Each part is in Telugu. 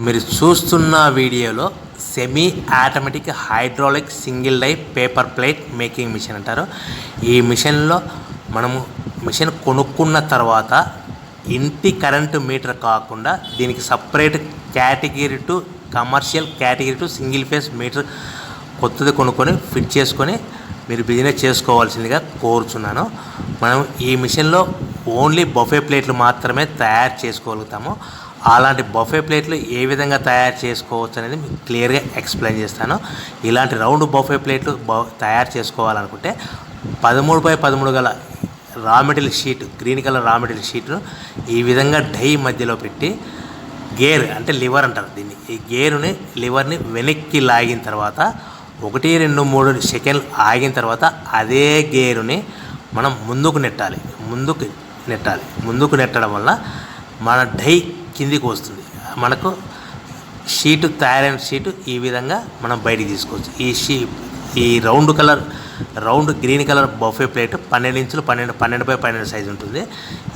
మీరు చూస్తున్న వీడియోలో semi automatic hydraulic single die paper plate making machine అంటారు. ఈ మిషన్లో మనము మిషన్ కొనుక్కున్న తర్వాత ఇంటి కరెంటు మీటర్ కాకుండా దీనికి separate category to commercial category to single phase metre కొత్తది కొనుక్కొని ఫిట్ చేసుకొని మీరు బిజినెస్ చేసుకోవాల్సిందిగా కోరుచున్నాను. మనం ఈ మిషన్లో ఓన్లీ బఫే ప్లేట్లు మాత్రమే తయారు చేసుకోగలుగుతాము. అలాంటి బఫే ప్లేట్లు ఏ విధంగా తయారు చేసుకోవచ్చు అనేది మీకు క్లియర్గా ఎక్స్ప్లెయిన్ చేస్తాను. ఇలాంటి రౌండ్ బఫే ప్లేట్లు తయారు చేసుకోవాలనుకుంటే 13x13 గల raw material sheet, green colour raw material షీట్ను ఈ విధంగా డై మధ్యలో పెట్టి గేర్ అంటే లివర్ అంటారు దీన్ని, ఈ గేరుని లివర్ని వెనక్కి లాగిన తర్వాత 1, 2, 3 సెకండ్లు ఆగిన తర్వాత అదే గేరుని మనం ముందుకు నెట్టాలి. ముందుకు నెట్టడం వల్ల మన డై కిందికి వస్తుంది. మనకు షీటు తయారైన షీటు ఈ విధంగా మనం బయటికి తీసుకోవచ్చు. ఈ round green colour buffet plate 12 ఇంచులు 12x12 సైజు ఉంటుంది.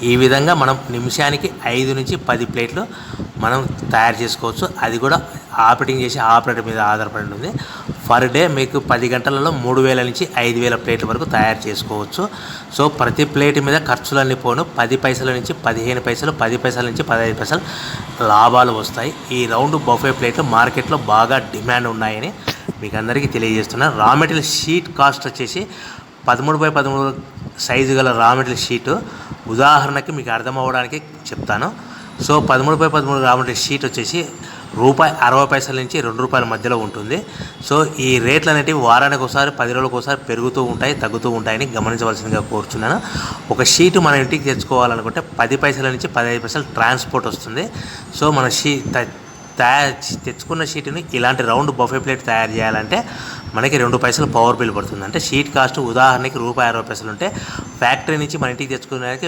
ఈ విధంగా మనం నిమిషానికి 5 నుంచి 10 ప్లేట్లు మనం తయారు చేసుకోవచ్చు. అది కూడా ఆపరేటర్ మీద ఆధారపడి ఉంటుంది. పర్ డే మీకు 10 గంటలలో 3000 నుంచి 5000 ప్లేట్ల వరకు తయారు చేసుకోవచ్చు. సో ప్రతి ప్లేట్ మీద ఖర్చులన్నీ పోను 10 పైసల నుంచి 15 పైసలు, 10 పైసల నుంచి 15 పైసలు లాభాలు వస్తాయి. ఈ రౌండ్ బఫే ప్లేట్లు మార్కెట్లో బాగా డిమాండ్ ఉన్నాయని మీకు అందరికీ తెలియజేస్తున్నాను. రా మెటీరియల్ షీట్ కాస్ట్ వచ్చేసి 13x13 సైజు గల రా మెటీరియల్ షీటు ఉదాహరణకి మీకు అర్థం అవ్వడానికి చెప్తాను. సో 13x13 రా మెటీరియల్ షీట్ వచ్చేసి ₹60 నుంచి ₹2 మధ్యలో ఉంటుంది. సో ఈ రేట్లు అనేటివి వారానికి ఒకసారి 10 రోజులకు ఒకసారి పెరుగుతూ ఉంటాయి, తగ్గుతూ ఉంటాయని గమనించవలసిందిగా కోరుచున్నాను. ఒక షీటు మన ఇంటికి తెచ్చుకోవాలనుకుంటే 10 పైసల నుంచి 15 పైసలు ట్రాన్స్పోర్ట్ వస్తుంది. సో మన తెచ్చుకున్న షీటుని ఇలాంటి రౌండ్ బఫే ప్లేట్ తయారు చేయాలంటే మనకి 2 పైసలు పవర్ బిల్ పడుతుంది. అంటే షీట్ కాస్ట్ ఉదాహరణకి ₹60 ఉంటే ఫ్యాక్టరీ నుంచి మన ఇంటికి తెచ్చుకునేకి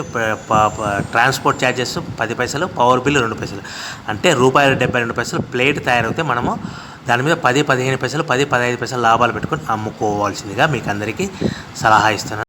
ట్రాన్స్పోర్ట్ ఛార్జెస్ 10 పైసలు, పవర్ బిల్ 2 పైసలు, అంటే ₹72 ప్లేట్ తయారైతే మనము దాని మీద 10, 15 పైసలు, 10, 15 పైసలు లాభాలు పెట్టుకొని అమ్ముకోవాల్సిందిగా మీకు అందరికీ సలహా ఇస్తున్నాను.